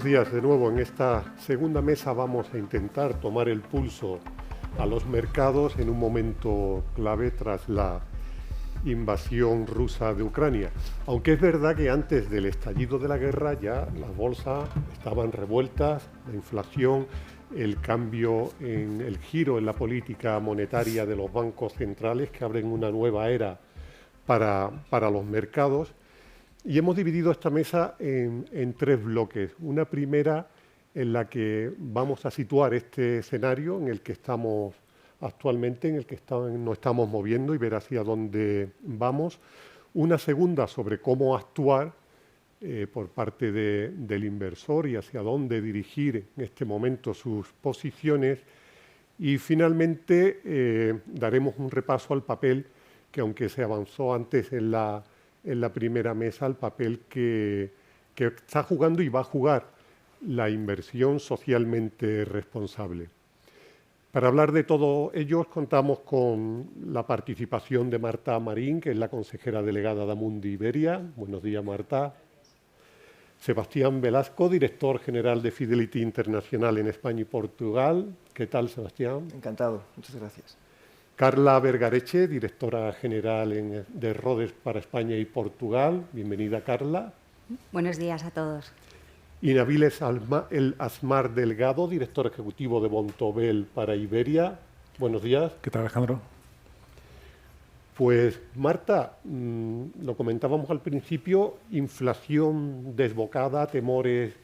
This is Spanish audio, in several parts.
días de nuevo. En esta segunda mesa vamos a intentar tomar el pulso a los mercados en un momento clave tras la invasión rusa de Ucrania. Aunque es verdad que antes del estallido de la guerra ya las bolsas estaban revueltas, la inflación, el cambio en el giro en la política monetaria de los bancos centrales que abren una nueva era para los mercados. Y hemos dividido esta mesa en tres bloques. Una primera en la que vamos a situar este escenario en el que estamos actualmente, en el que nos estamos moviendo y ver hacia dónde vamos. Una segunda sobre cómo actuar por parte del inversor y hacia dónde dirigir en este momento sus posiciones. Y finalmente daremos un repaso al papel que, aunque se avanzó antes en la primera mesa, el papel que está jugando y va a jugar la inversión socialmente responsable. Para hablar de todo ello contamos con la participación de Marta Marín, que es la consejera delegada de Amundi Iberia. Buenos días, Marta. Sebastián Velasco, director general de Fidelity Internacional en España y Portugal. ¿Qué tal, Sebastián? Encantado, muchas gracias. Carla Vergareche, directora general de Rhodes para España y Portugal. Bienvenida, Carla. Buenos días a todos. Y Nabil El Asmar Delgado, director ejecutivo de Bontobel para Iberia. Buenos días. ¿Qué tal, Alejandro? Pues, Marta, lo comentábamos al principio, inflación desbocada, temores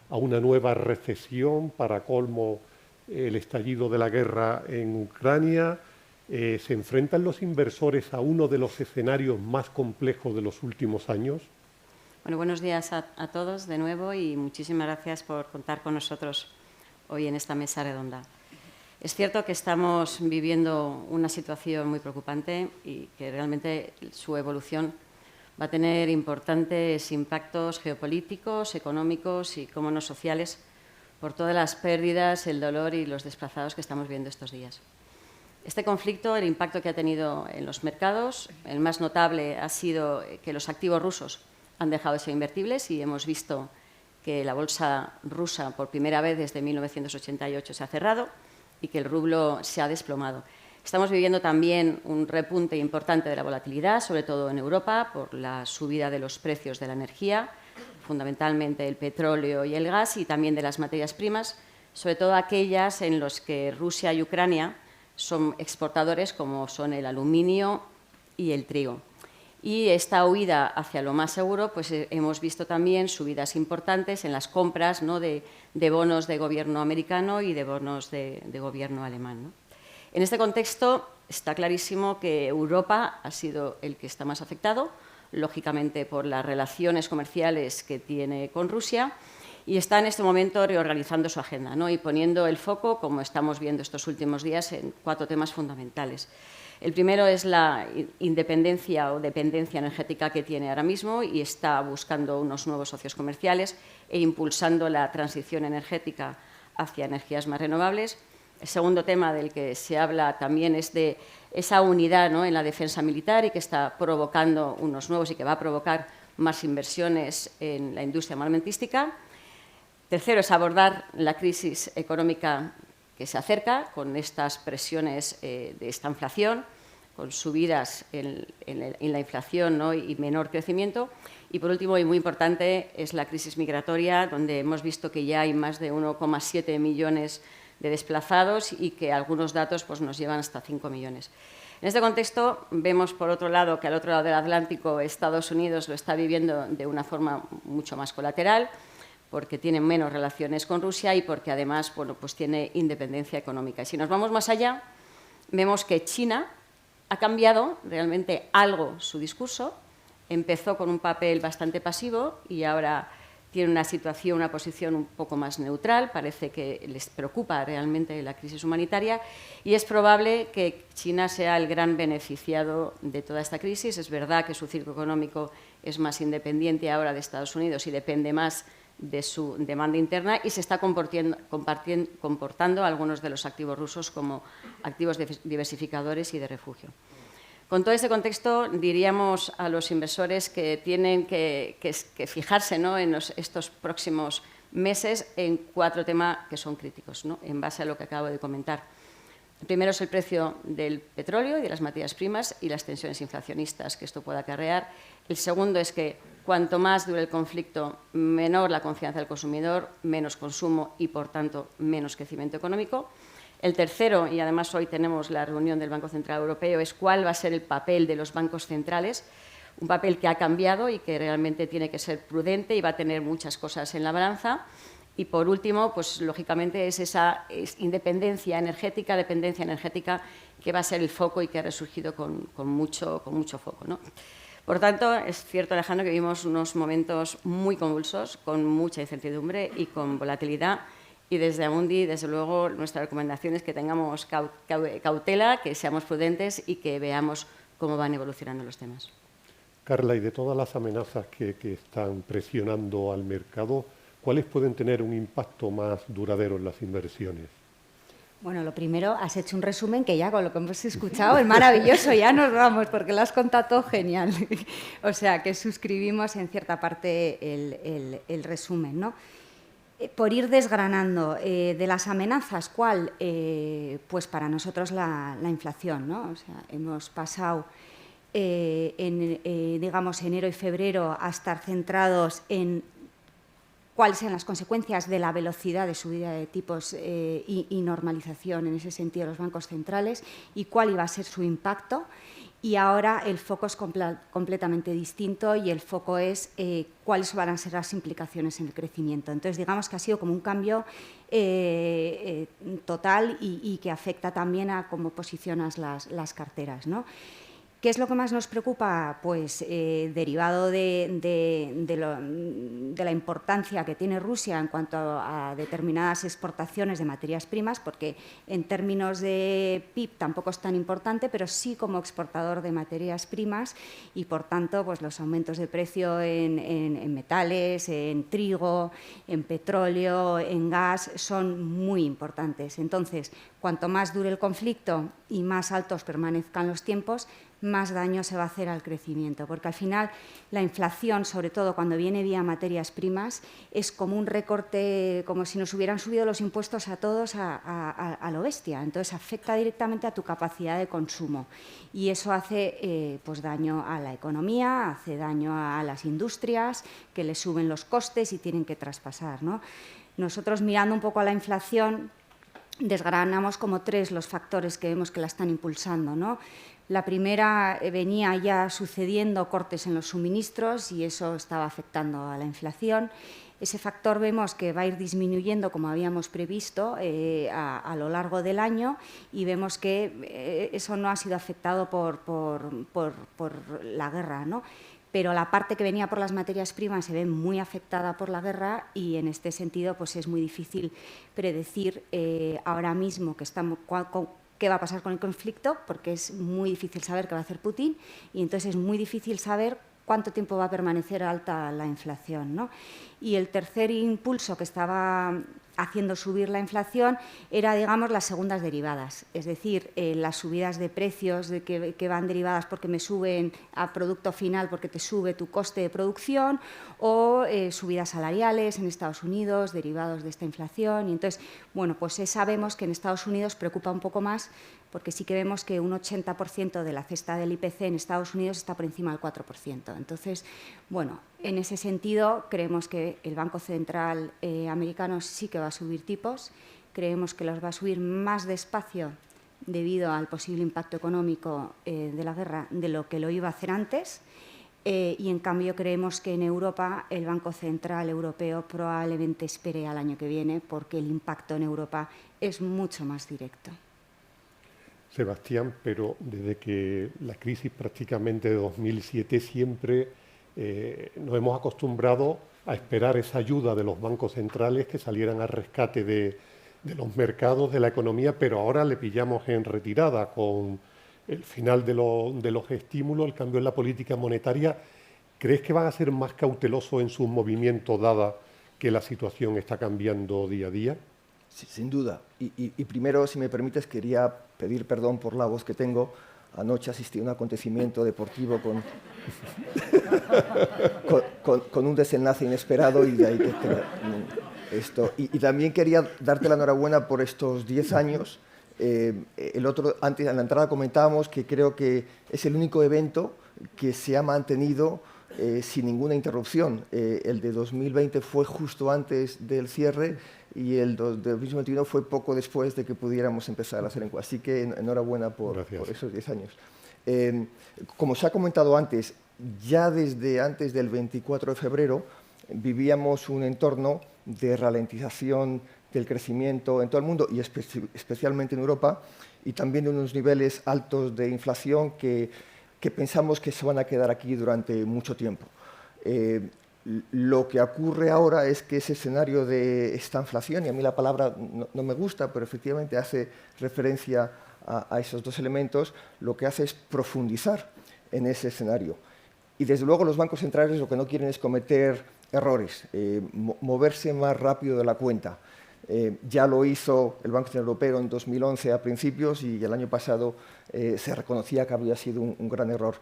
a una nueva recesión, para colmo el estallido de la guerra en Ucrania. ¿Se enfrentan los inversores a uno de los escenarios más complejos de los últimos años? Bueno, buenos días a todos de nuevo y muchísimas gracias por contar con nosotros hoy en esta mesa redonda. Es cierto que estamos viviendo una situación muy preocupante y que realmente su evolución va a tener importantes impactos geopolíticos, económicos y, cómo no, sociales, por todas las pérdidas, el dolor y los desplazados que estamos viendo estos días. Este conflicto, el impacto que ha tenido en los mercados, el más notable ha sido que los activos rusos han dejado de ser invertibles y hemos visto que la bolsa rusa por primera vez desde 1988 se ha cerrado y que el rublo se ha desplomado. Estamos viviendo también un repunte importante de la volatilidad, sobre todo en Europa, por la subida de los precios de la energía, fundamentalmente el petróleo y el gas, y también de las materias primas, sobre todo aquellas en las que Rusia y Ucrania son exportadores, como son el aluminio y el trigo. Y esta huida hacia lo más seguro, pues hemos visto también subidas importantes en las compras, ¿no?, de bonos de gobierno americano y de bonos de gobierno alemán, ¿no? En este contexto está clarísimo que Europa ha sido el que está más afectado, lógicamente por las relaciones comerciales que tiene con Rusia, y está en este momento reorganizando su agenda, ¿no?, y poniendo el foco, como estamos viendo estos últimos días, en 4 temas fundamentales. El primero es la independencia o dependencia energética que tiene ahora mismo y está buscando unos nuevos socios comerciales e impulsando la transición energética hacia energías más renovables. El segundo tema del que se habla también es de esa unidad, ¿no?, en la defensa militar y que está provocando unos nuevos y que va a provocar más inversiones en la industria armamentística. Tercero es abordar la crisis económica que se acerca con estas presiones de esta inflación, con subidas en la inflación, ¿no?, y menor crecimiento. Y, por último, y muy importante, es la crisis migratoria, donde hemos visto que ya hay más de 1,7 millones de desplazados y que algunos datos pues, nos llevan hasta 5 millones. En este contexto, vemos, por otro lado, que al otro lado del Atlántico, Estados Unidos lo está viviendo de una forma mucho más colateral, porque tiene menos relaciones con Rusia y porque, además, bueno, pues tiene independencia económica. Y si nos vamos más allá, vemos que China ha cambiado realmente algo su discurso. Empezó con un papel bastante pasivo y ahora tiene una situación, una posición un poco más neutral. Parece que les preocupa realmente la crisis humanitaria y es probable que China sea el gran beneficiado de toda esta crisis. Es verdad que su ciclo económico es más independiente ahora de Estados Unidos y depende más de su demanda interna y se está comportando algunos de los activos rusos como activos diversificadores y de refugio. Con todo este contexto, diríamos a los inversores que tienen que fijarse, ¿no?, en estos próximos meses en 4 temas que son críticos, ¿no?, en base a lo que acabo de comentar. El primero es el precio del petróleo y de las materias primas y las tensiones inflacionistas que esto pueda acarrear. El segundo es que cuanto más dure el conflicto, menor la confianza del consumidor, menos consumo y, por tanto, menos crecimiento económico. El tercero, y además hoy tenemos la reunión del Banco Central Europeo, es cuál va a ser el papel de los bancos centrales, un papel que ha cambiado y que realmente tiene que ser prudente y va a tener muchas cosas en la balanza. Y, por último, pues lógicamente es esa dependencia energética que va a ser el foco y que ha resurgido con mucho foco, ¿no? Por tanto, es cierto, Alejandro, que vivimos unos momentos muy convulsos, con mucha incertidumbre y con volatilidad. Y desde Amundi, desde luego, nuestra recomendación es que tengamos cautela, que seamos prudentes y que veamos cómo van evolucionando los temas. Carla, y de todas las amenazas que están presionando al mercado, ¿cuáles pueden tener un impacto más duradero en las inversiones? Bueno, lo primero, has hecho un resumen que ya con lo que hemos escuchado es maravilloso, ya nos vamos, porque lo has contado todo genial. O sea, que suscribimos en cierta parte el resumen, ¿no? Por ir desgranando, de las amenazas, ¿cuál? Pues para nosotros la inflación, ¿no? O sea, hemos pasado digamos, enero y febrero a estar centrados en cuáles sean las consecuencias de la velocidad de subida de tipos y normalización en ese sentido de los bancos centrales y cuál iba a ser su impacto. Y ahora el foco es completamente distinto y el foco es cuáles van a ser las implicaciones en el crecimiento. Entonces, digamos que ha sido como un cambio total y que afecta también a cómo posicionas las carteras, ¿no? ¿Qué es lo que más nos preocupa? Pues derivado de la importancia que tiene Rusia en cuanto a determinadas exportaciones de materias primas, porque en términos de PIB tampoco es tan importante, pero sí como exportador de materias primas y, por tanto, pues los aumentos de precio en metales, en trigo, en petróleo, en gas, son muy importantes. Entonces, cuanto más dure el conflicto y más altos permanezcan los tiempos, más daño se va a hacer al crecimiento, porque al final la inflación, sobre todo cuando viene vía materias primas, es como un recorte, como si nos hubieran subido los impuestos a todos a lo bestia. Entonces afecta directamente a tu capacidad de consumo y eso hace pues daño a la economía, hace daño a las industrias que les suben los costes y tienen que traspasar, ¿no? Nosotros, mirando un poco a la inflación, desgranamos como 3 los factores que vemos que la están impulsando, ¿no? La primera, venía ya sucediendo cortes en los suministros y eso estaba afectando a la inflación. Ese factor vemos que va a ir disminuyendo, como habíamos previsto, a lo largo del año y vemos que eso no ha sido afectado por la guerra, ¿no? Pero la parte que venía por las materias primas se ve muy afectada por la guerra y en este sentido pues es muy difícil predecir ahora mismo que estamos qué va a pasar con el conflicto, porque es muy difícil saber qué va a hacer Putin y entonces es muy difícil saber cuánto tiempo va a permanecer alta la inflación, ¿no? Y el tercer impulso que estaba haciendo subir la inflación era, digamos, las segundas derivadas, es decir, las subidas de precios que van derivadas porque me suben a producto final porque te sube tu coste de producción o subidas salariales en Estados Unidos derivados de esta inflación. Y entonces, bueno, pues sabemos que en Estados Unidos preocupa un poco más porque sí que vemos que un 80% de la cesta del IPC en Estados Unidos está por encima del 4%. Entonces, bueno, en ese sentido creemos que el Banco Central americano sí que va a subir tipos, creemos que los va a subir más despacio debido al posible impacto económico de la guerra de lo que lo iba a hacer antes y en cambio creemos que en Europa el Banco Central Europeo probablemente espere al año que viene porque el impacto en Europa es mucho más directo. Sebastián, pero desde que la crisis prácticamente de 2007 siempre nos hemos acostumbrado a esperar esa ayuda de los bancos centrales que salieran al rescate de los mercados, de la economía, pero ahora le pillamos en retirada con el final de los estímulos, el cambio en la política monetaria. ¿Crees que van a ser más cautelosos en sus movimientos dada que la situación está cambiando día a día? Sí, sin duda. Y primero, si me permites, quería pedir perdón por la voz que tengo. Anoche asistí a un acontecimiento deportivo con un desenlace inesperado y de ahí que Y también quería darte la enhorabuena por estos 10 años. Antes, en la entrada comentábamos que creo que es el único evento que se ha mantenido sin ninguna interrupción. El de 2020 fue justo antes del cierre y el de 2021 fue poco después de que pudiéramos empezar a hacer encuestas. Así que enhorabuena por esos 10 años. Como se ha comentado antes, ya desde antes del 24 de febrero vivíamos un entorno de ralentización del crecimiento en todo el mundo y especialmente en Europa, y también de unos niveles altos de inflación que pensamos que se van a quedar aquí durante mucho tiempo. Lo que ocurre ahora es que ese escenario de esta inflación, y a mí la palabra no me gusta, pero efectivamente hace referencia a esos dos elementos, lo que hace es profundizar en ese escenario. Y desde luego los bancos centrales lo que no quieren es cometer errores, moverse más rápido de la cuenta. Ya lo hizo el Banco Central Europeo en 2011 a principios y el año pasado se reconocía que había sido un gran error.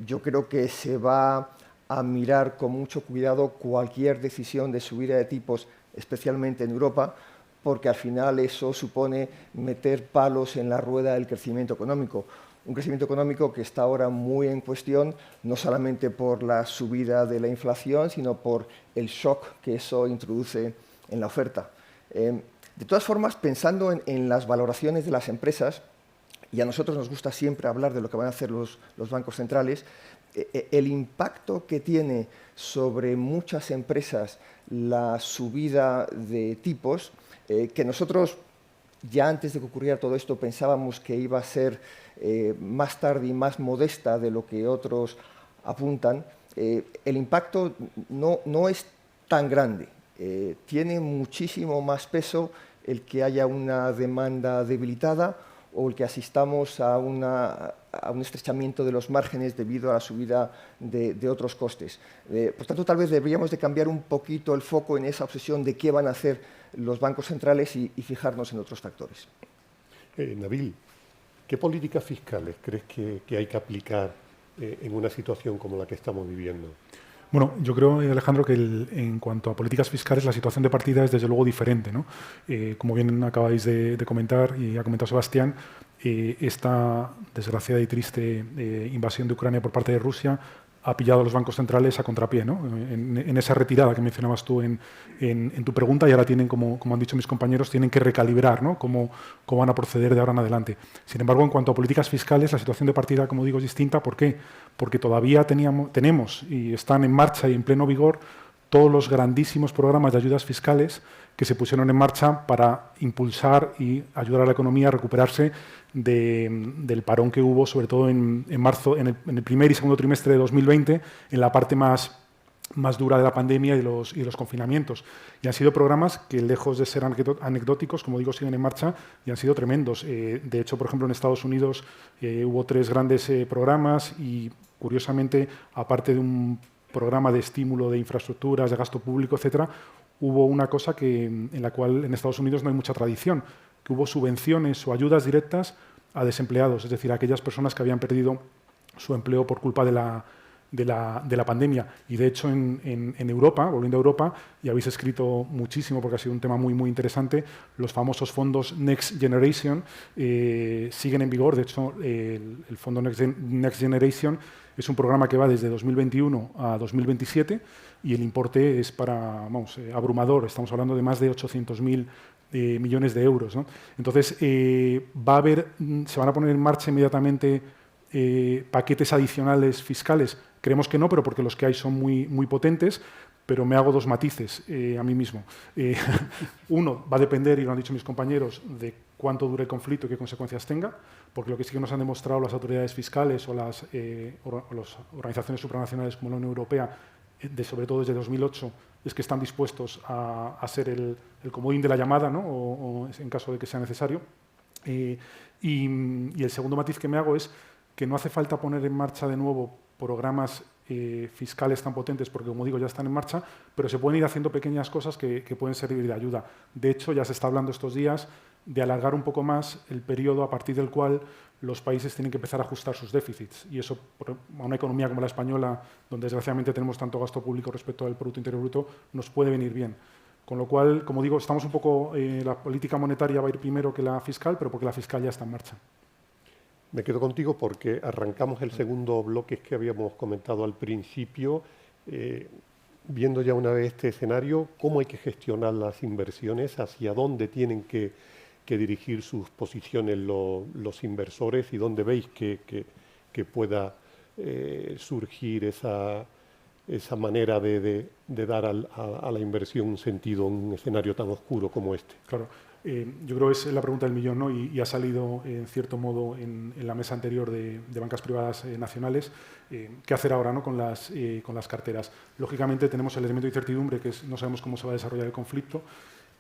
Yo creo que se va a mirar con mucho cuidado cualquier decisión de subida de tipos, especialmente en Europa, porque al final eso supone meter palos en la rueda del crecimiento económico. Un crecimiento económico que está ahora muy en cuestión, no solamente por la subida de la inflación, sino por el shock que eso introduce en la oferta. De todas formas, pensando en las valoraciones de las empresas, y a nosotros nos gusta siempre hablar de lo que van a hacer los bancos centrales, el impacto que tiene sobre muchas empresas la subida de tipos, que nosotros ya antes de que ocurriera todo esto pensábamos que iba a ser más tarde y más modesta de lo que otros apuntan, el impacto no es tan grande. Tiene muchísimo más peso el que haya una demanda debilitada o el que asistamos a un estrechamiento de los márgenes debido a la subida de otros costes. Por tanto, tal vez deberíamos de cambiar un poquito el foco en esa obsesión de qué van a hacer los bancos centrales y fijarnos en otros factores. Nabil, ¿qué políticas fiscales crees que hay que aplicar en una situación como la que estamos viviendo? Bueno, yo creo, Alejandro, que en cuanto a políticas fiscales, la situación de partida es desde luego diferente, ¿no? Como bien acabáis de comentar y ha comentado Sebastián, esta desgraciada y triste invasión de Ucrania por parte de Rusia ha pillado a los bancos centrales a contrapié, ¿no? En esa retirada que mencionabas tú en tu pregunta, y ahora tienen, como han dicho mis compañeros, tienen que recalibrar, ¿no? Cómo van a proceder de ahora en adelante. Sin embargo, en cuanto a políticas fiscales, la situación de partida, como digo, es distinta. ¿Por qué? Porque todavía tenemos y están en marcha y en pleno vigor todos los grandísimos programas de ayudas fiscales que se pusieron en marcha para impulsar y ayudar a la economía a recuperarse del parón que hubo, sobre todo en marzo, en el primer y segundo trimestre de 2020, en la parte más dura de la pandemia y los confinamientos. Y han sido programas que, lejos de ser anecdóticos, como digo, siguen en marcha y han sido tremendos. De hecho, por ejemplo, en Estados Unidos hubo 3 grandes programas y, curiosamente, aparte de un programa de estímulo de infraestructuras, de gasto público, etcétera, hubo una cosa en la cual en Estados Unidos no hay mucha tradición, que hubo subvenciones o ayudas directas a desempleados, es decir, a aquellas personas que habían perdido su empleo por culpa de la pandemia. Y de hecho en Europa, volviendo a Europa, y habéis escrito muchísimo porque ha sido un tema muy, muy interesante, los famosos fondos Next Generation siguen en vigor. De hecho, el fondo Next Generation es un programa que va desde 2021 a 2027 y el importe es abrumador. Estamos hablando de más de 800.000 millones de euros, ¿no? Entonces, se van a poner en marcha inmediatamente paquetes adicionales fiscales. Creemos que no, pero porque los que hay son muy, muy potentes, pero me hago 2 matices a mí mismo. Uno, va a depender, y lo han dicho mis compañeros, de cuánto dure el conflicto y qué consecuencias tenga, porque lo que sí que nos han demostrado las autoridades fiscales o las organizaciones supranacionales como la Unión Europea, sobre todo desde 2008, es que están dispuestos a ser el comodín de la llamada, ¿no? o en caso de que sea necesario. Y el segundo matiz que me hago es que no hace falta poner en marcha de nuevo programas fiscales tan potentes, porque, como digo, ya están en marcha, pero se pueden ir haciendo pequeñas cosas que pueden servir de ayuda. De hecho, ya se está hablando estos días de alargar un poco más el periodo a partir del cual los países tienen que empezar a ajustar sus déficits. Y eso, a una economía como la española, donde desgraciadamente tenemos tanto gasto público respecto al Producto Interior Bruto, nos puede venir bien. Con lo cual, como digo, estamos un poco, la política monetaria va a ir primero que la fiscal, pero porque la fiscal ya está en marcha. Me quedo contigo porque arrancamos el segundo bloque que habíamos comentado al principio, viendo ya una vez este escenario, cómo hay que gestionar las inversiones, hacia dónde tienen que dirigir sus posiciones los inversores y dónde veis que pueda surgir esa manera de dar a la inversión un sentido en un escenario tan oscuro como este. Claro. Yo creo que es la pregunta del millón, ¿no? Y ha salido, en cierto modo, en la mesa anterior de bancas privadas nacionales, qué hacer ahora, ¿no? con las carteras. Lógicamente tenemos el elemento de incertidumbre, que es no sabemos cómo se va a desarrollar el conflicto,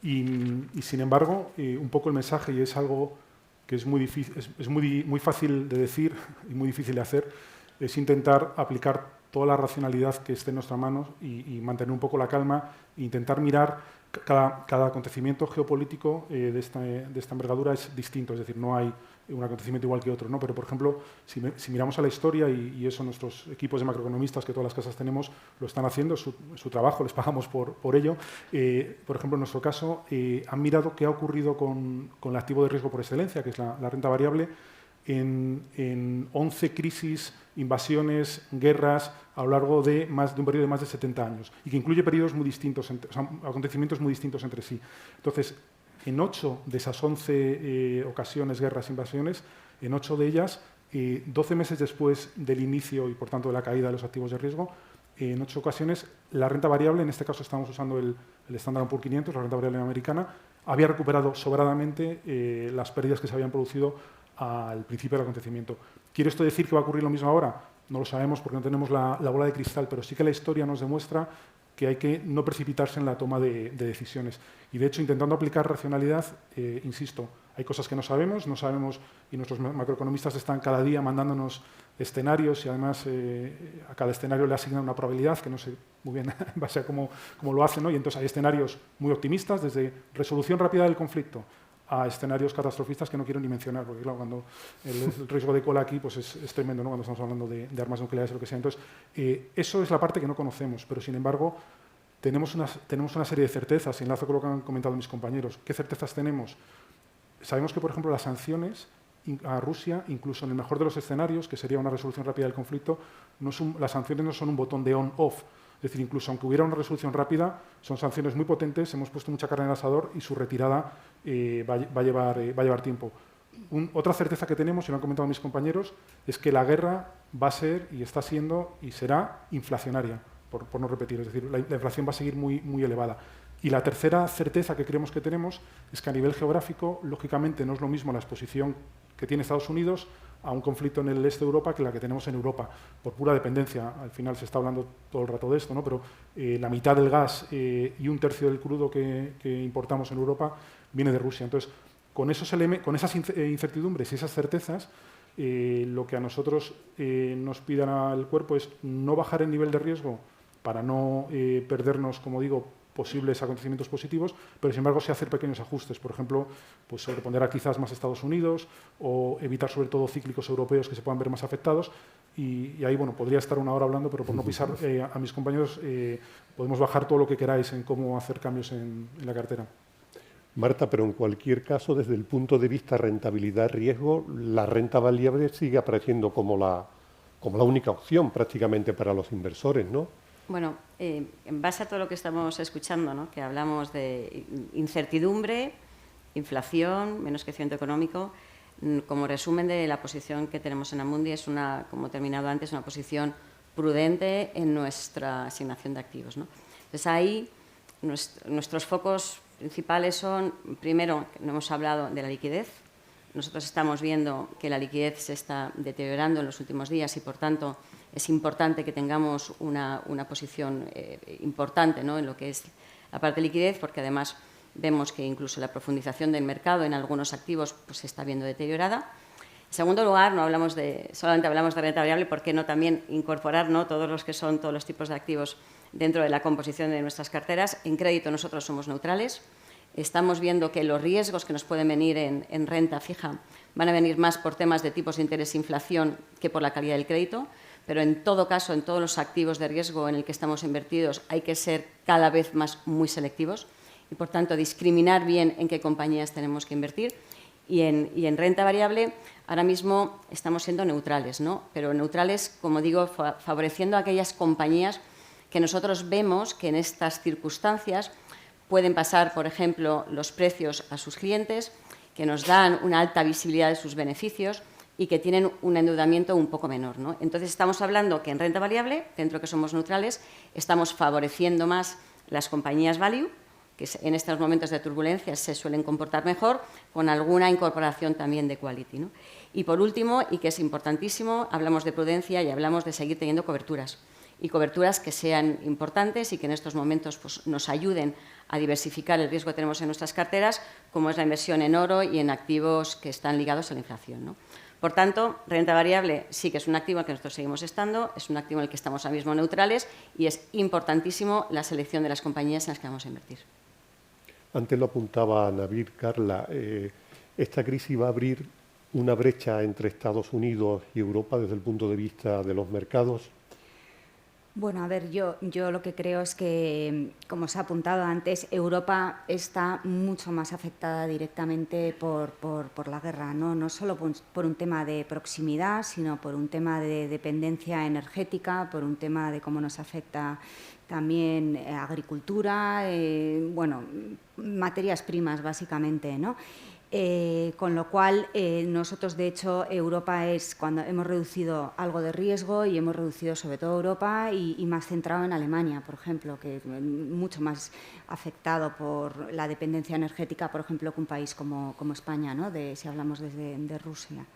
y sin embargo, un poco el mensaje, y es algo que es muy difícil, es muy fácil de decir y muy difícil de hacer, es intentar aplicar toda la racionalidad que esté en nuestras manos y mantener un poco la calma e intentar mirar cada acontecimiento geopolítico de esta envergadura es distinto, es decir, no hay un acontecimiento igual que otro, ¿no? Pero, por ejemplo, si miramos a la historia, y eso nuestros equipos de macroeconomistas que todas las casas tenemos lo están haciendo, su trabajo, les pagamos por ello. Por ejemplo, en nuestro caso, han mirado qué ha ocurrido con el activo de riesgo por excelencia, que es la renta variable, en 11 crisis, invasiones, guerras a lo largo de un periodo de más de 70 años y que incluye periodos muy distintos, acontecimientos muy distintos entre sí. Entonces, en 8 de esas 11 ocasiones, guerras, invasiones, en 8 de ellas, 12 meses después del inicio y, por tanto, de la caída de los activos de riesgo, en 8 ocasiones, la renta variable, en este caso estamos usando el Standard & Poor's 500, la renta variable americana, había recuperado sobradamente las pérdidas que se habían producido al principio del acontecimiento. ¿Quiere esto decir que va a ocurrir lo mismo ahora? No lo sabemos porque no tenemos la bola de cristal, pero sí que la historia nos demuestra que hay que no precipitarse en la toma de decisiones. Y, de hecho, intentando aplicar racionalidad, insisto, hay cosas que no sabemos, y nuestros macroeconomistas están cada día mandándonos escenarios y, además, a cada escenario le asignan una probabilidad, que no sé muy bien en base a cómo lo hacen, ¿no? Y entonces hay escenarios muy optimistas, desde resolución rápida del conflicto a escenarios catastrofistas que no quiero ni mencionar, porque claro, cuando el riesgo de cola aquí pues es tremendo, ¿no? Cuando estamos hablando de armas nucleares o lo que sea. Entonces, eso es la parte que no conocemos, pero sin embargo tenemos una serie de certezas, y enlazo con lo que han comentado mis compañeros. ¿Qué certezas tenemos? Sabemos que, por ejemplo, las sanciones a Rusia, incluso en el mejor de los escenarios, que sería una resolución rápida del conflicto, las sanciones no son un botón de on-off. Es decir, incluso aunque hubiera una resolución rápida, son sanciones muy potentes, hemos puesto mucha carne en el asador y su retirada va a llevar tiempo. Otra certeza que tenemos, y lo han comentado mis compañeros, es que la guerra va a ser, y está siendo, y será inflacionaria, por no repetir. Es decir, la inflación va a seguir muy, muy elevada. Y la tercera certeza que creemos que tenemos es que a nivel geográfico, lógicamente, no es lo mismo la exposición que tiene Estados Unidos a un conflicto en el este de Europa que la que tenemos en Europa, por pura dependencia. Al final se está hablando todo el rato de esto, ¿no? Pero la mitad del gas y un tercio del crudo que importamos en Europa viene de Rusia. Entonces, con esas incertidumbres y esas certezas, lo que a nosotros nos pidan al cuerpo es no bajar el nivel de riesgo para no perdernos, como digo, posibles acontecimientos positivos, pero sin embargo sí hacer pequeños ajustes, por ejemplo, pues sobreponderar quizás más Estados Unidos o evitar sobre todo cíclicos europeos que se puedan ver más afectados, y ahí, bueno, podría estar una hora hablando, pero por no pisar a mis compañeros, podemos bajar todo lo que queráis en cómo hacer cambios en la cartera. Marta, pero en cualquier caso, desde el punto de vista rentabilidad-riesgo, la renta variable sigue apareciendo como la única opción prácticamente para los inversores, ¿no? Bueno, en base a todo lo que estamos escuchando, ¿no? Que hablamos de incertidumbre, inflación, menos crecimiento económico, como resumen de la posición que tenemos en Amundi, es como he terminado antes, una posición prudente en nuestra asignación de activos, ¿no? Entonces, ahí nuestros focos principales son, primero, no hemos hablado de la liquidez. Nosotros estamos viendo que la liquidez se está deteriorando en los últimos días y, por tanto, es importante que tengamos una posición importante, ¿no? En lo que es la parte de liquidez, porque además vemos que incluso la profundización del mercado en algunos activos pues, se está viendo deteriorada. En segundo lugar, solamente hablamos de renta variable, ¿por qué no también incorporar, ¿no? todos los tipos de activos dentro de la composición de nuestras carteras? En crédito nosotros somos neutrales. Estamos viendo que los riesgos que nos pueden venir en renta fija van a venir más por temas de tipos de interés e inflación que por la calidad del crédito, pero en todo caso, en todos los activos de riesgo en el que estamos invertidos, hay que ser cada vez más muy selectivos. y, por tanto, discriminar bien en qué compañías tenemos que invertir. Y en renta variable, ahora mismo estamos siendo neutrales, ¿no? Pero neutrales, como digo, favoreciendo a aquellas compañías que nosotros vemos que en estas circunstancias pueden pasar, por ejemplo, los precios a sus clientes, que nos dan una alta visibilidad de sus beneficios y que tienen un endeudamiento un poco menor, ¿no? Entonces, estamos hablando que en renta variable, dentro que somos neutrales, estamos favoreciendo más las compañías value, que en estos momentos de turbulencia se suelen comportar mejor, con alguna incorporación también de quality, ¿no? Y por último, y que es importantísimo, hablamos de prudencia y hablamos de seguir teniendo coberturas. Y coberturas que sean importantes y que en estos momentos pues, nos ayuden a diversificar el riesgo que tenemos en nuestras carteras, como es la inversión en oro y en activos que están ligados a la inflación, ¿no? Por tanto, renta variable sí que es un activo en el que nosotros seguimos estando, es un activo en el que estamos ahora mismo neutrales y es importantísimo la selección de las compañías en las que vamos a invertir. Antes lo apuntaba Navid, Carla, esta crisis va a abrir una brecha entre Estados Unidos y Europa desde el punto de vista de los mercados. Bueno, a ver, yo lo que creo es que, como se ha apuntado antes, Europa está mucho más afectada directamente por la guerra, no solo por un tema de proximidad, sino por un tema de dependencia energética, por un tema de cómo nos afecta también agricultura, bueno, materias primas básicamente, ¿no? Con lo cual, nosotros, de hecho, Europa es cuando hemos reducido algo de riesgo y hemos reducido sobre todo Europa y más centrado en Alemania, por ejemplo, que es mucho más afectado por la dependencia energética, por ejemplo, que un país como España, ¿no? Si hablamos de Rusia.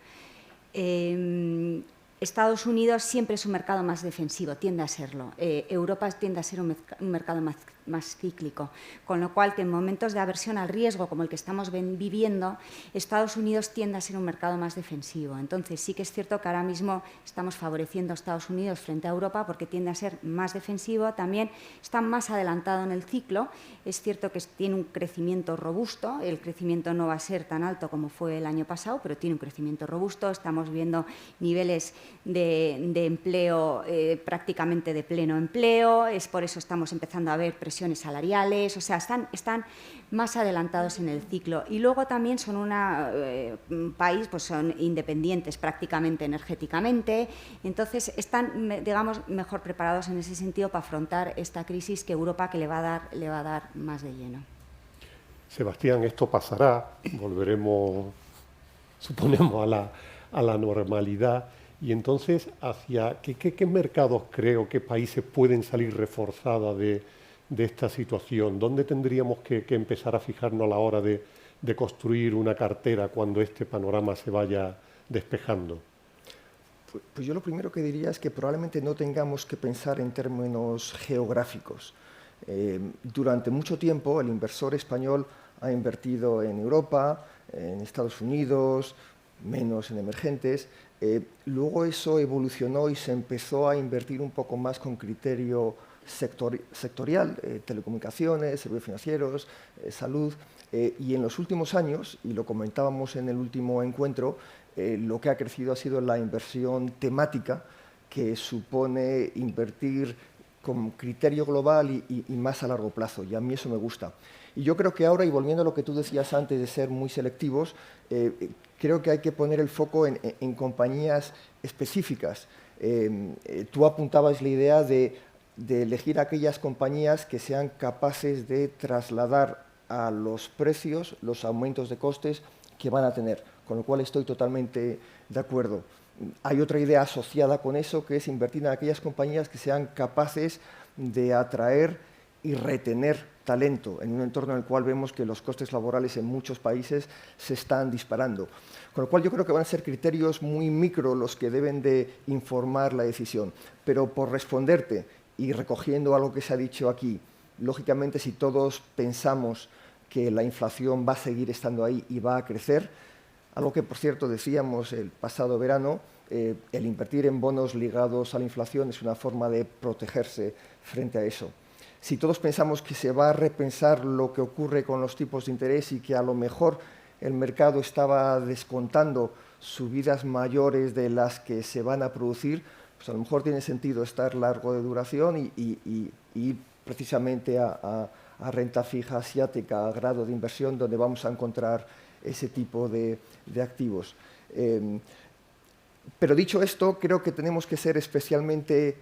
Estados Unidos siempre es un mercado más defensivo, tiende a serlo. Europa tiende a ser un mercado más cíclico, con lo cual que en momentos de aversión al riesgo como el que estamos viviendo, Estados Unidos tiende a ser un mercado más defensivo. Entonces sí que es cierto que ahora mismo estamos favoreciendo a Estados Unidos frente a Europa porque tiende a ser más defensivo, también está más adelantado en el ciclo, es cierto que tiene un crecimiento robusto, el crecimiento no va a ser tan alto como fue el año pasado, pero tiene un crecimiento robusto, estamos viendo niveles de empleo prácticamente de pleno empleo, es por eso estamos empezando a ver presiones salariales, o sea, están más adelantados en el ciclo. Y luego también son un país, pues son independientes prácticamente energéticamente, entonces están, digamos, mejor preparados en ese sentido para afrontar esta crisis que Europa que le va a dar más de lleno. Sebastián, esto pasará, volveremos, suponemos, a la normalidad. Y entonces, ¿hacia qué mercados creo, qué países pueden salir reforzados de esta situación? ¿Dónde tendríamos que empezar a fijarnos a la hora de construir una cartera cuando este panorama se vaya despejando? Pues yo lo primero que diría es que probablemente no tengamos que pensar en términos geográficos. Durante mucho tiempo el inversor español ha invertido en Europa, en Estados Unidos, menos en emergentes. Luego eso evolucionó y se empezó a invertir un poco más con criterio sectorial, telecomunicaciones, servicios financieros, salud, y en los últimos años, y lo comentábamos en el último encuentro, lo que ha crecido ha sido la inversión temática, que supone invertir con criterio global y más a largo plazo, y a mí eso me gusta. Y yo creo que ahora, y volviendo a lo que tú decías antes de ser muy selectivos, creo que hay que poner el foco en compañías específicas. Tú apuntabas la idea de elegir aquellas compañías que sean capaces de trasladar a los precios los aumentos de costes que van a tener, con lo cual estoy totalmente de acuerdo. Hay otra idea asociada con eso, que es invertir en aquellas compañías que sean capaces de atraer y retener talento en un entorno en el cual vemos que los costes laborales en muchos países se están disparando. Con lo cual yo creo que van a ser criterios muy micro los que deben de informar la decisión. Pero por responderte y recogiendo algo que se ha dicho aquí, lógicamente si todos pensamos que la inflación va a seguir estando ahí y va a crecer, algo que por cierto decíamos el pasado verano, el invertir en bonos ligados a la inflación es una forma de protegerse frente a eso. Si todos pensamos que se va a repensar lo que ocurre con los tipos de interés y que a lo mejor el mercado estaba descontando subidas mayores de las que se van a producir, pues a lo mejor tiene sentido estar largo de duración y ir precisamente a a renta fija asiática, a grado de inversión, donde vamos a encontrar ese tipo de activos. Pero dicho esto, creo que tenemos que ser especialmente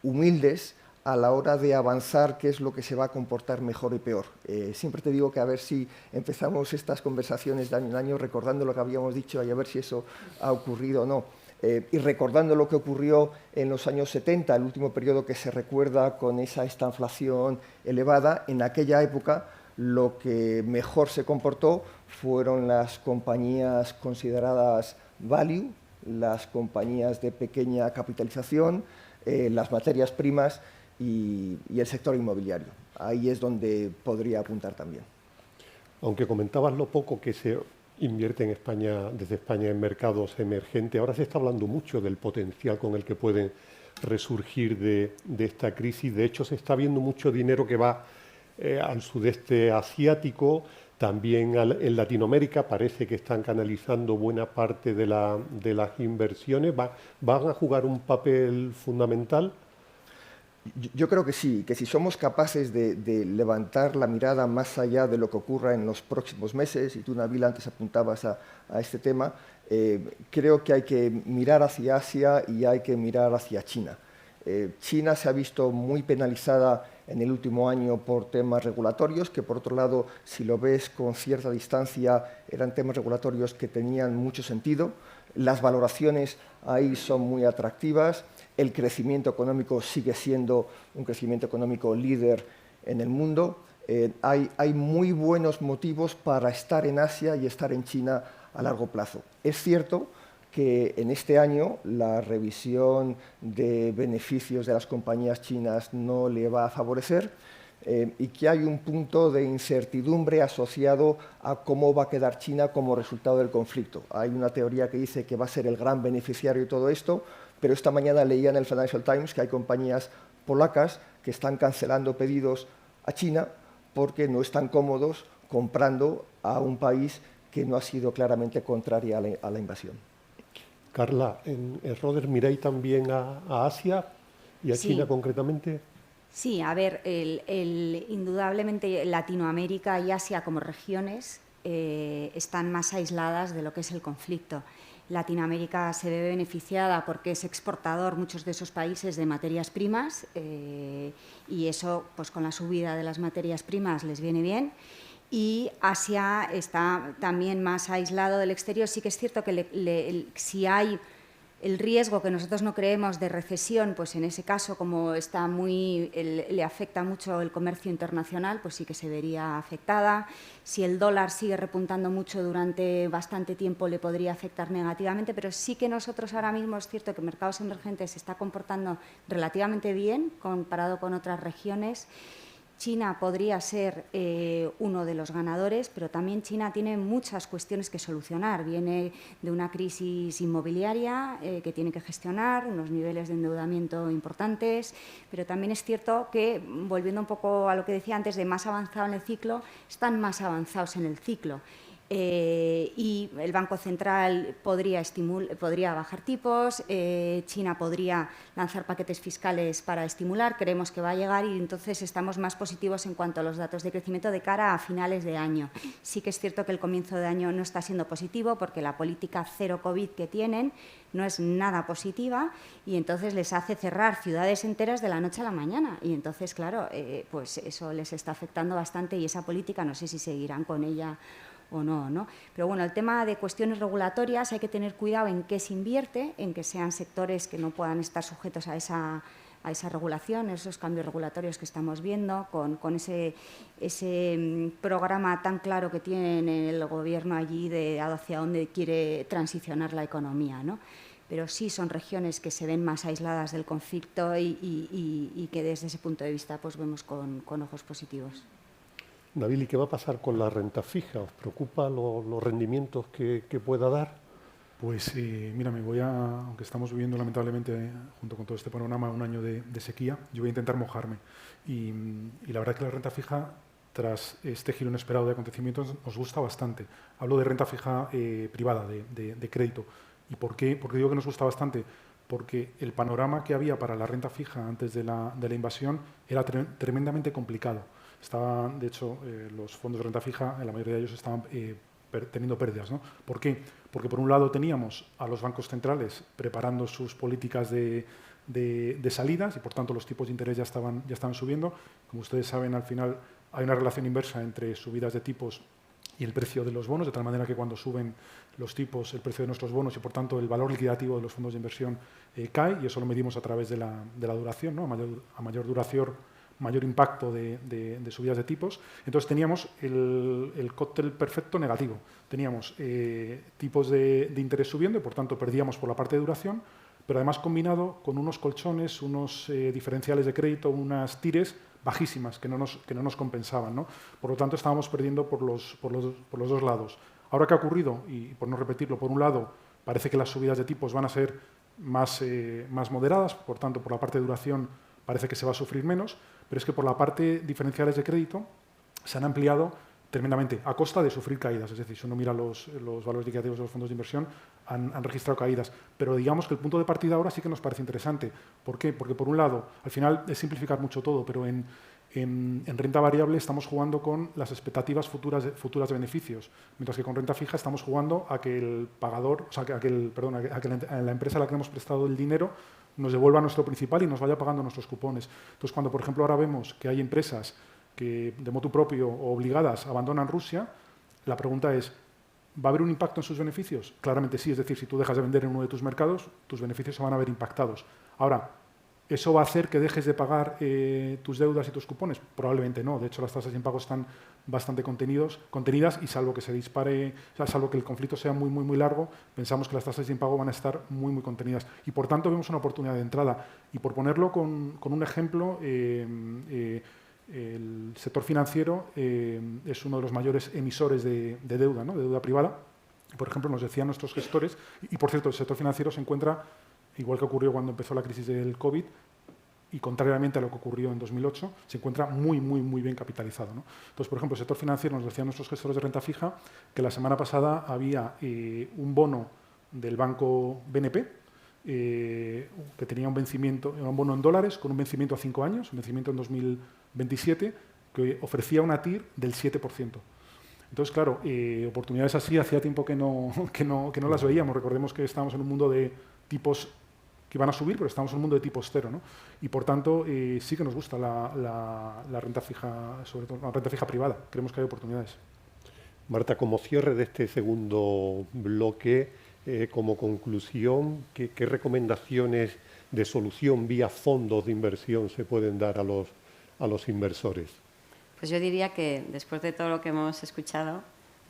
humildes a la hora de avanzar qué es lo que se va a comportar mejor y peor. Siempre te digo que a ver si empezamos estas conversaciones de año en año recordando lo que habíamos dicho y a ver si eso ha ocurrido o no. Y recordando lo que ocurrió en los años 70, el último periodo que se recuerda con esta inflación elevada, en aquella época lo que mejor se comportó fueron las compañías consideradas value, las compañías de pequeña capitalización, las materias primas y el sector inmobiliario. Ahí es donde podría apuntar también. Aunque comentabas lo poco que se invierte en España, desde España en mercados emergentes, ahora se está hablando mucho del potencial con el que pueden resurgir de esta crisis. De hecho, se está viendo mucho dinero que va al sudeste asiático, también en Latinoamérica. Parece que están canalizando buena parte de las inversiones. ¿Van a jugar un papel fundamental? Yo creo que sí, que si somos capaces de levantar la mirada más allá de lo que ocurra en los próximos meses, y tú, Nabil, antes apuntabas a este tema, creo que hay que mirar hacia Asia y hay que mirar hacia China. China se ha visto muy penalizada en el último año por temas regulatorios, que por otro lado, si lo ves con cierta distancia, eran temas regulatorios que tenían mucho sentido. Las valoraciones ahí son muy atractivas. El crecimiento económico sigue siendo un crecimiento económico líder en el mundo. Hay muy buenos motivos para estar en Asia y estar en China a largo plazo. Es cierto que en este año la revisión de beneficios de las compañías chinas no le va a favorecer y que hay un punto de incertidumbre asociado a cómo va a quedar China como resultado del conflicto. Hay una teoría que dice que va a ser el gran beneficiario de todo esto, pero esta mañana leía en el Financial Times que hay compañías polacas que están cancelando pedidos a China porque no están cómodos comprando a un país que no ha sido claramente contrario a la invasión. Carla, Roder, ¿miráis también a Asia y a China concretamente? Sí, a ver, indudablemente Latinoamérica y Asia como regiones están más aisladas de lo que es el conflicto. Latinoamérica se ve beneficiada porque es exportador, muchos de esos países, de materias primas y eso, pues con la subida de las materias primas les viene bien. Y Asia está también más aislado del exterior. Sí que es cierto que si hay el riesgo que nosotros no creemos de recesión, pues en ese caso, como está le afecta mucho el comercio internacional, pues sí que se vería afectada. Si el dólar sigue repuntando mucho durante bastante tiempo, le podría afectar negativamente, pero sí que nosotros ahora mismo es cierto que mercados emergentes se está comportando relativamente bien comparado con otras regiones. China podría ser uno de los ganadores, pero también China tiene muchas cuestiones que solucionar. Viene de una crisis inmobiliaria que tiene que gestionar, unos niveles de endeudamiento importantes, pero también es cierto que, volviendo un poco a lo que decía antes de más avanzado en el ciclo, están más avanzados en el ciclo. Y el Banco Central podría bajar tipos, China podría lanzar paquetes fiscales para estimular, creemos que va a llegar y entonces estamos más positivos en cuanto a los datos de crecimiento de cara a finales de año. Sí que es cierto que el comienzo de año no está siendo positivo porque la política cero COVID que tienen no es nada positiva y entonces les hace cerrar ciudades enteras de la noche a la mañana y entonces, claro, pues eso les está afectando bastante y esa política no sé si seguirán con ella o no, ¿no? Pero bueno, el tema de cuestiones regulatorias hay que tener cuidado en qué se invierte, en que sean sectores que no puedan estar sujetos a esa regulación, esos cambios regulatorios que estamos viendo, con ese programa tan claro que tiene el Gobierno allí de hacia dónde quiere transicionar la economía, ¿no? Pero sí son regiones que se ven más aisladas del conflicto y que desde ese punto de vista pues vemos con ojos positivos. Nabil, ¿y qué va a pasar con la renta fija? ¿Os preocupa los rendimientos que pueda dar? Pues mira, aunque estamos viviendo lamentablemente, junto con todo este panorama, un año de sequía, yo voy a intentar mojarme. Y la verdad es que la renta fija, tras este giro inesperado de acontecimientos, nos gusta bastante. Hablo de renta fija privada, de crédito. ¿Y por qué? Porque digo que nos gusta bastante. Porque el panorama que había para la renta fija antes de la invasión era tremendamente complicado. De hecho, los fondos de renta fija, en la mayoría de ellos estaban teniendo pérdidas, ¿no? ¿Por qué? Porque por un lado teníamos a los bancos centrales preparando sus políticas de salidas y por tanto los tipos de interés ya estaban subiendo. Como ustedes saben, al final hay una relación inversa entre subidas de tipos y el precio de los bonos, de tal manera que cuando suben los tipos, el precio de nuestros bonos y por tanto el valor liquidativo de los fondos de inversión cae, y eso lo medimos a través de la duración, ¿no? A mayor duración, mayor impacto de subidas de tipos. Entonces teníamos el cóctel perfecto negativo. Teníamos tipos de interés subiendo y por tanto perdíamos por la parte de duración, pero además combinado con unos colchones, unos diferenciales de crédito, unas tires bajísimas que no nos compensaban, ¿no? Por lo tanto, estábamos perdiendo por los dos lados. Ahora, ¿qué ha ocurrido? Y por no repetirlo, por un lado, parece que las subidas de tipos van a ser más moderadas, por tanto, por la parte de duración parece que se va a sufrir menos, pero es que por la parte diferenciales de crédito se han ampliado tremendamente, a costa de sufrir caídas. Es decir, si uno mira los valores liquidativos de los fondos de inversión, han registrado caídas. Pero digamos que el punto de partida ahora sí que nos parece interesante. ¿Por qué? Porque por un lado, al final es simplificar mucho todo, pero en renta variable estamos jugando con las expectativas futuras de beneficios, mientras que con renta fija estamos jugando a que el pagador, o sea, a que la empresa a la que hemos prestado el dinero nos devuelva nuestro principal y nos vaya pagando nuestros cupones. Entonces, cuando, por ejemplo, ahora vemos que hay empresas que de motu propio o obligadas abandonan Rusia, la pregunta es, ¿va a haber un impacto en sus beneficios? Claramente sí, es decir, si tú dejas de vender en uno de tus mercados, tus beneficios se van a ver impactados. Ahora, ¿eso va a hacer que dejes de pagar tus deudas y tus cupones? Probablemente no. De hecho, las tasas de impago están bastante contenidas y salvo que se dispare, o sea, salvo que el conflicto sea muy, muy, muy largo, pensamos que las tasas de impago van a estar muy, muy contenidas. Y por tanto, vemos una oportunidad de entrada. Y por ponerlo con un ejemplo, el sector financiero es uno de los mayores emisores de deuda, ¿no? De deuda privada. Por ejemplo, nos decían nuestros gestores, y por cierto, el sector financiero se encuentra, igual que ocurrió cuando empezó la crisis del COVID, y contrariamente a lo que ocurrió en 2008, se encuentra muy, muy, muy bien capitalizado, ¿no? Entonces, por ejemplo, el sector financiero nos decían nuestros gestores de renta fija que la semana pasada había un bono del banco BNP, que tenía un vencimiento, era un bono en dólares con un vencimiento a 5 años, un vencimiento en 2027, que ofrecía una TIR del 7%. Entonces, claro, oportunidades así hacía tiempo que no las veíamos. Recordemos que estábamos en un mundo de tipos que iban a subir, pero estamos en un mundo de tipos cero, ¿no? Y por tanto, sí que nos gusta la renta fija, sobre todo la renta fija privada. Creemos que hay oportunidades. Marta, como cierre de este segundo bloque, como conclusión, ¿qué recomendaciones de solución vía fondos de inversión se pueden dar a los inversores? Pues yo diría que después de todo lo que hemos escuchado,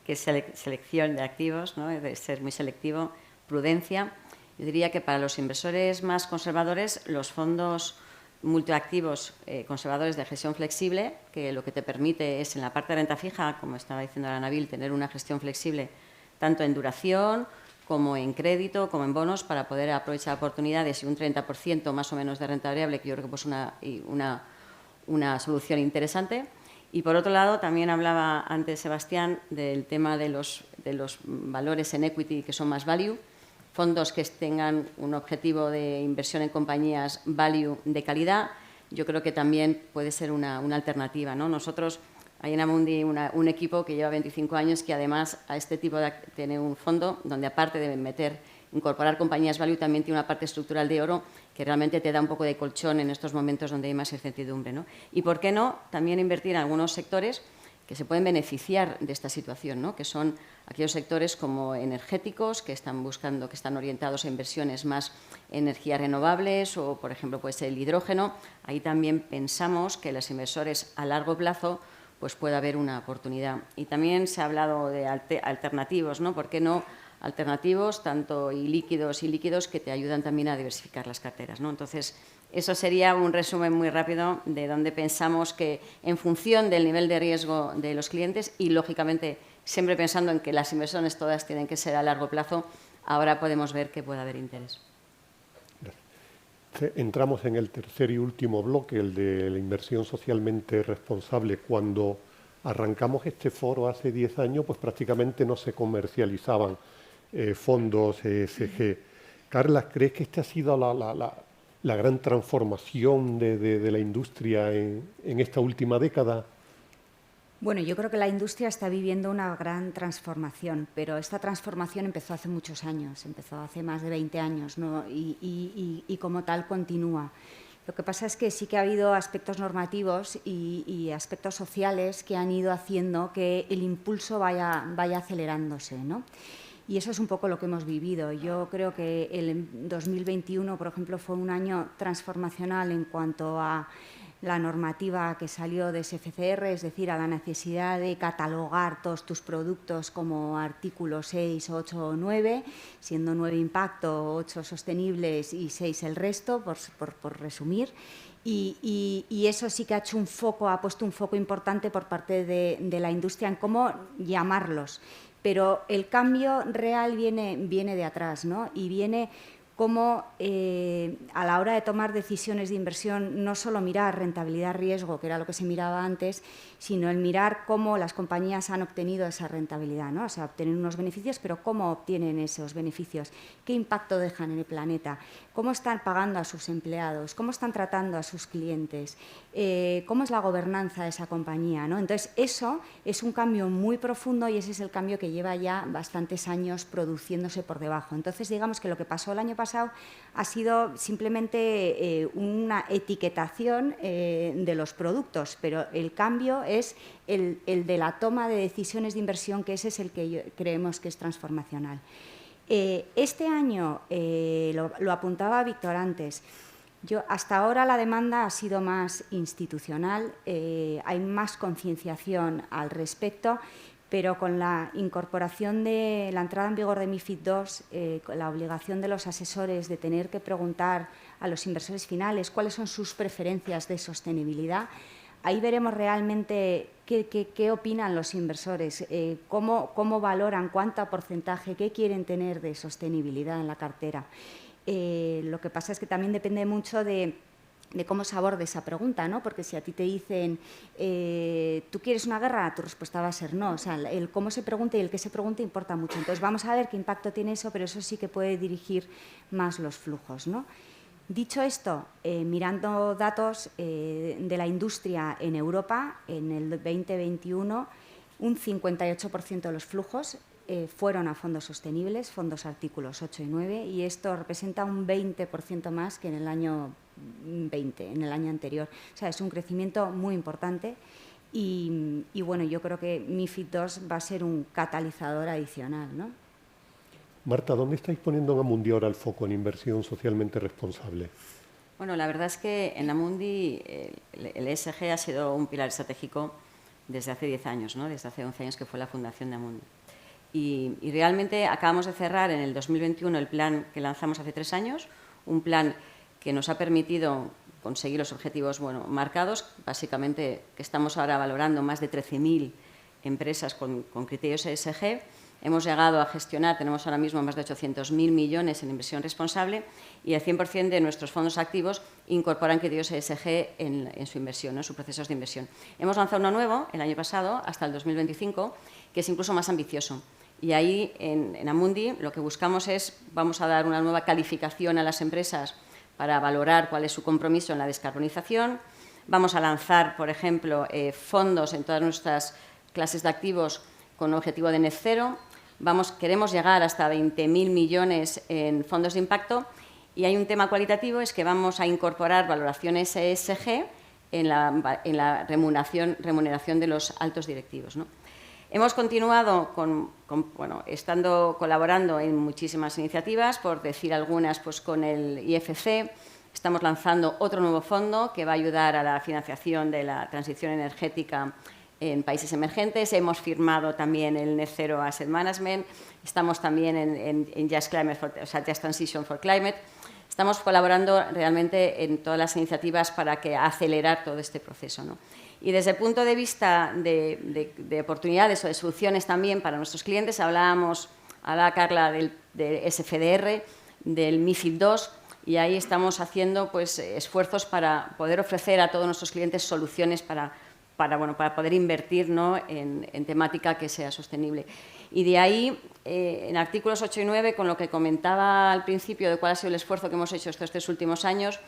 que es selección de activos, ¿no? De ser muy selectivo, prudencia, yo diría que para los inversores más conservadores, los fondos multiactivos conservadores de gestión flexible, que lo que te permite es en la parte de renta fija, como estaba diciendo ahora Nabil, tener una gestión flexible tanto en duración como en crédito, como en bonos, para poder aprovechar oportunidades y un 30% más o menos de renta variable, que yo creo que es una solución interesante. Y por otro lado, también hablaba antes Sebastián del tema de los valores en equity que son más value, fondos que tengan un objetivo de inversión en compañías value de calidad. Yo creo que también puede ser una alternativa, ¿no? Nosotros, hay en Amundi un equipo que lleva 25 años que además a este tipo tiene un fondo donde aparte de incorporar compañías value también tiene una parte estructural de oro que realmente te da un poco de colchón en estos momentos donde hay más incertidumbre, ¿no? Y por qué no también invertir en algunos sectores que se pueden beneficiar de esta situación, ¿no? Que son aquellos sectores como energéticos que están orientados a inversiones más en energías renovables o, por ejemplo, puede ser el hidrógeno. Ahí también pensamos que los inversores a largo plazo pues puede haber una oportunidad. Y también se ha hablado de alternativos, ¿no? ¿Por qué no alternativos, tanto ilíquidos y líquidos, que te ayudan también a diversificar las carteras, ¿no? Entonces, eso sería un resumen muy rápido de donde pensamos que, en función del nivel de riesgo de los clientes y, lógicamente, siempre pensando en que las inversiones todas tienen que ser a largo plazo, ahora podemos ver que puede haber interés. Entramos en el tercer y último bloque, el de la inversión socialmente responsable. Cuando arrancamos este foro hace 10 años, pues prácticamente no se comercializaban fondos ESG. Carla, ¿crees que esta ha sido la gran transformación de la industria en esta última década? Bueno, yo creo que la industria está viviendo una gran transformación, pero esta transformación empezó hace muchos años, empezó hace más de 20 años, ¿no? y como tal continúa. Lo que pasa es que sí que ha habido aspectos normativos y aspectos sociales que han ido haciendo que el impulso vaya acelerándose, ¿no? Y eso es un poco lo que hemos vivido. Yo creo que el 2021, por ejemplo, fue un año transformacional en cuanto a la normativa que salió de SFCR, es decir, a la necesidad de catalogar todos tus productos como artículos 6, 8 o 9, siendo 9 impacto, 8 sostenibles y 6 el resto, por resumir. Y eso sí que ha puesto un foco importante por parte de la industria en cómo llamarlos. Pero el cambio real viene de atrás, ¿no? Y viene cómo a la hora de tomar decisiones de inversión no solo mirar rentabilidad-riesgo, que era lo que se miraba antes, sino el mirar cómo las compañías han obtenido esa rentabilidad, ¿no? O sea, obtienen unos beneficios, pero cómo obtienen esos beneficios, qué impacto dejan en el planeta, cómo están pagando a sus empleados, cómo están tratando a sus clientes, cómo es la gobernanza de esa compañía, ¿no? Entonces, eso es un cambio muy profundo y ese es el cambio que lleva ya bastantes años produciéndose por debajo. Entonces, digamos que lo que pasó el año pasado ha sido simplemente una etiquetación de los productos, pero el cambio es el de la toma de decisiones de inversión, que ese es el que creemos que es transformacional. Este año, lo apuntaba Víctor antes, hasta ahora la demanda ha sido más institucional, hay más concienciación al respecto, pero con la incorporación de la entrada en vigor de MiFID II, la obligación de los asesores de tener que preguntar a los inversores finales cuáles son sus preferencias de sostenibilidad, ahí veremos realmente qué opinan los inversores, cómo valoran, cuánto porcentaje, qué quieren tener de sostenibilidad en la cartera. Lo que pasa es que también depende mucho de cómo se aborde esa pregunta, ¿no? Porque si a ti te dicen, ¿tú quieres una guerra?, tu respuesta va a ser no. O sea, el cómo se pregunta y el qué se pregunta importa mucho. Entonces, vamos a ver qué impacto tiene eso, pero eso sí que puede dirigir más los flujos, ¿no? Dicho esto, mirando datos de la industria en Europa, en el 2021, un 58% de los flujos fueron a fondos sostenibles, fondos artículos 8 y 9, y esto representa un 20% más que en el año 20, en el año anterior. O sea, es un crecimiento muy importante y bueno, yo creo que MiFID II va a ser un catalizador adicional, ¿no? Marta, ¿dónde estáis poniendo en Amundi ahora el foco en inversión socialmente responsable? Bueno, la verdad es que en Amundi el ESG ha sido un pilar estratégico desde hace 10 años, ¿no? Desde hace 11 años que fue la fundación de Amundi. Y realmente acabamos de cerrar en el 2021 el plan que lanzamos hace 3 años, un plan que nos ha permitido conseguir los objetivos marcados, básicamente que estamos ahora valorando más de 13.000 empresas con criterios ESG. Hemos llegado a gestionar, tenemos ahora mismo más de 800.000 millones en inversión responsable y el 100% de nuestros fondos activos incorporan criterios ESG en su inversión, en sus procesos de inversión. Hemos lanzado uno nuevo el año pasado, hasta el 2025, que es incluso más ambicioso. Y ahí, en Amundi, lo que buscamos es, vamos a dar una nueva calificación a las empresas para valorar cuál es su compromiso en la descarbonización. Vamos a lanzar, por ejemplo, fondos en todas nuestras clases de activos con objetivo de net cero. Queremos llegar hasta 20.000 millones en fondos de impacto y hay un tema cualitativo, es que vamos a incorporar valoraciones ESG en la remuneración de los altos directivos, ¿no? Hemos continuado colaborando en muchísimas iniciativas, por decir algunas, pues con el IFC. Estamos lanzando otro nuevo fondo que va a ayudar a la financiación de la transición energética en países emergentes. Hemos firmado también el Net Zero Asset Management. Estamos también en Just Transition for Climate. Estamos colaborando realmente en todas las iniciativas para acelerar todo este proceso, ¿no? Y desde el punto de vista de oportunidades o de soluciones también para nuestros clientes, hablaba Carla de SFDR, del MiFID II, y ahí estamos haciendo esfuerzos para poder ofrecer a todos nuestros clientes soluciones para poder invertir, ¿no?, en temática que sea sostenible. Y de ahí, en artículos 8 y 9, con lo que comentaba al principio de cuál ha sido el esfuerzo que hemos hecho estos 3 últimos años,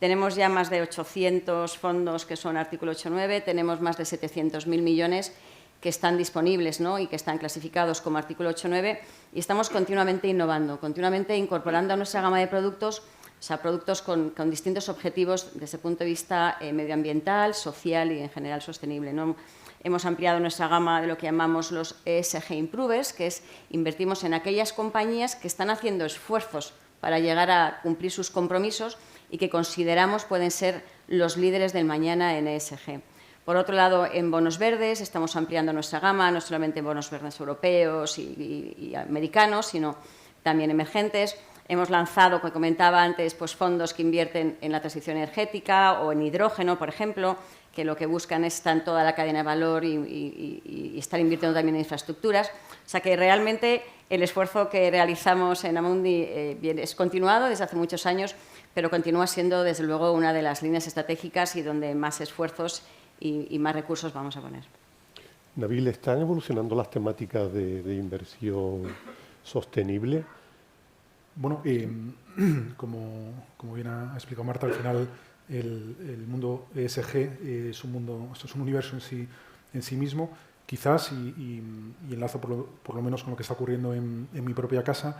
Tenemos ya más de 800 fondos que son artículo 8.9, tenemos más de 700.000 millones que están disponibles, ¿no?, y que están clasificados como artículo 8.9, y estamos continuamente innovando, continuamente incorporando a nuestra gama de productos, o sea, productos con distintos objetivos desde el punto de vista medioambiental, social y en general sostenible, ¿no? Hemos ampliado nuestra gama de lo que llamamos los ESG Improvers, que es invertimos en aquellas compañías que están haciendo esfuerzos para llegar a cumplir sus compromisos y que consideramos pueden ser los líderes del mañana en ESG. Por otro lado, en bonos verdes estamos ampliando nuestra gama, no solamente en bonos verdes europeos y americanos, sino también emergentes. Hemos lanzado, como comentaba antes, pues fondos que invierten en la transición energética o en hidrógeno, por ejemplo, que lo que buscan es estar en toda la cadena de valor y estar invirtiendo también en infraestructuras. O sea que realmente el esfuerzo que realizamos en Amundi es continuado desde hace muchos años, pero continúa siendo, desde luego, una de las líneas estratégicas y donde más esfuerzos y más recursos vamos a poner. Nabil, ¿están evolucionando las temáticas de inversión sostenible? Bueno, como bien ha explicado Marta, al final el mundo ESG es un mundo, esto es un universo en sí mismo. Quizás, y enlazo por lo menos con lo que está ocurriendo en mi propia casa,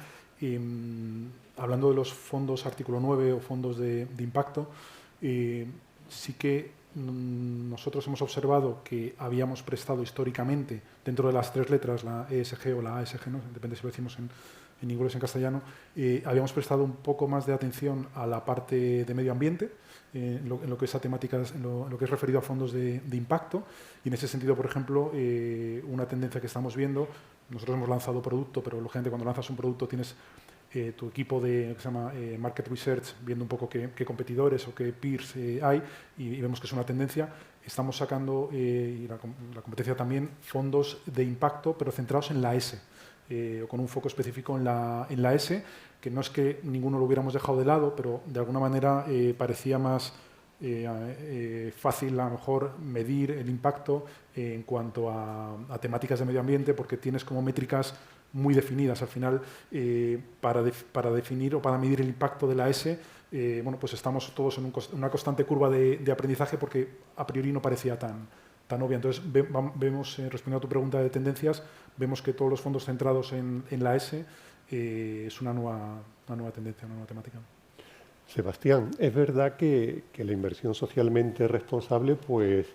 hablando de los fondos artículo 9 o fondos de impacto, sí que nosotros hemos observado que habíamos prestado históricamente, dentro de las tres letras, la ESG o la ASG, ¿no?, depende si lo decimos en inglés o en castellano, habíamos prestado un poco más de atención a la parte de medio ambiente, en lo que es a temáticas, en lo que es referido a fondos de impacto, y en ese sentido, por ejemplo, una tendencia que estamos viendo, nosotros hemos lanzado producto, pero lógicamente cuando lanzas un producto tienes tu equipo que se llama Market Research, viendo un poco qué competidores o qué peers hay, y vemos que es una tendencia. Estamos sacando, y la competencia también, fondos de impacto, pero centrados en la S, o con un foco específico en la S, que no es que ninguno lo hubiéramos dejado de lado, pero de alguna manera parecía más fácil a lo mejor medir el impacto en cuanto a temáticas de medio ambiente, porque tienes como métricas muy definidas. Al final, para definir o para medir el impacto de la S, bueno, pues estamos todos en una constante curva de aprendizaje, porque a priori no parecía tan obvia. Entonces, vemos, respondiendo a tu pregunta de tendencias, vemos que todos los fondos centrados en la S es una nueva tendencia, una nueva temática. Sebastián, es verdad que la inversión socialmente responsable pues,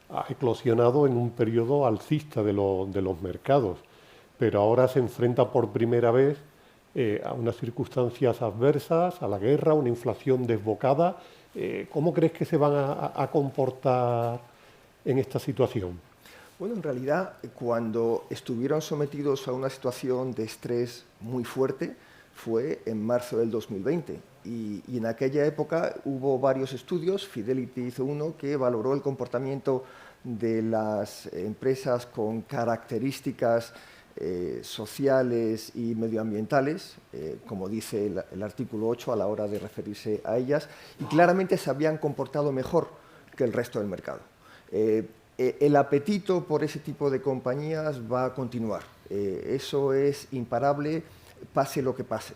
ha eclosionado en un periodo alcista de los mercados, pero ahora se enfrenta por primera vez a unas circunstancias adversas, a la guerra, una inflación desbocada. ¿Cómo crees que se van a comportar en esta situación? Bueno, en realidad, cuando estuvieron sometidos a una situación de estrés muy fuerte, fue en marzo del 2020. Y en aquella época hubo varios estudios, Fidelity hizo uno, que valoró el comportamiento de las empresas con características sociales y medioambientales, como dice el artículo 8 a la hora de referirse a ellas, y claramente se habían comportado mejor que el resto del mercado. El apetito por ese tipo de compañías va a continuar. Eso es imparable, pase lo que pase.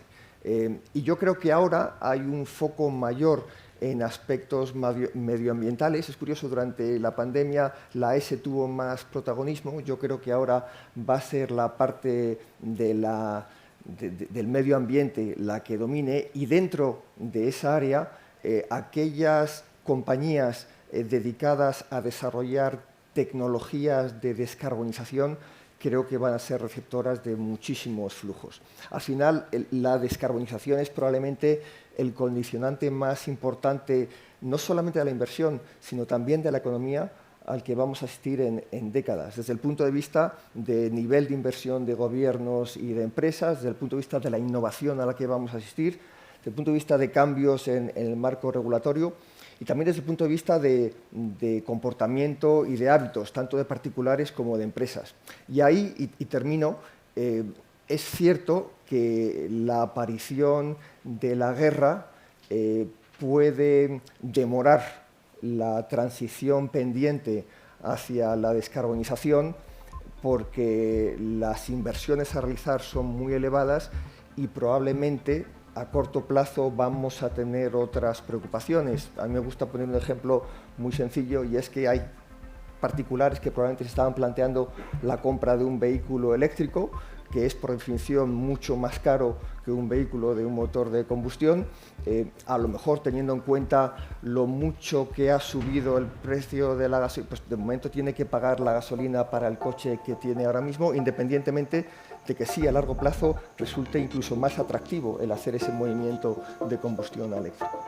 Y yo creo que ahora hay un foco mayor en aspectos medioambientales. Es curioso, durante la pandemia la S tuvo más protagonismo. Yo creo que ahora va a ser la parte del medio ambiente la que domine, y dentro de esa área aquellas compañías dedicadas a desarrollar tecnologías de descarbonización creo que van a ser receptoras de muchísimos flujos. Al final, la descarbonización es probablemente el condicionante más importante, no solamente de la inversión, sino también de la economía, al que vamos a asistir en décadas, desde el punto de vista de nivel de inversión de gobiernos y de empresas, desde el punto de vista de la innovación a la que vamos a asistir, desde el punto de vista de cambios en el marco regulatorio, y también desde el punto de vista de comportamiento y de hábitos, tanto de particulares como de empresas. Y ahí, y termino, es cierto que la aparición de la guerra puede demorar la transición pendiente hacia la descarbonización, porque las inversiones a realizar son muy elevadas y probablemente a corto plazo vamos a tener otras preocupaciones. A mí me gusta poner un ejemplo muy sencillo, y es que hay particulares que probablemente se estaban planteando la compra de un vehículo eléctrico, que es por definición mucho más caro que un vehículo de un motor de combustión, a lo mejor teniendo en cuenta lo mucho que ha subido el precio de la gasolina, pues de momento tiene que pagar la gasolina para el coche que tiene ahora mismo, independientemente de que sí, a largo plazo resulte incluso más atractivo el hacer ese movimiento de combustión a eléctrico.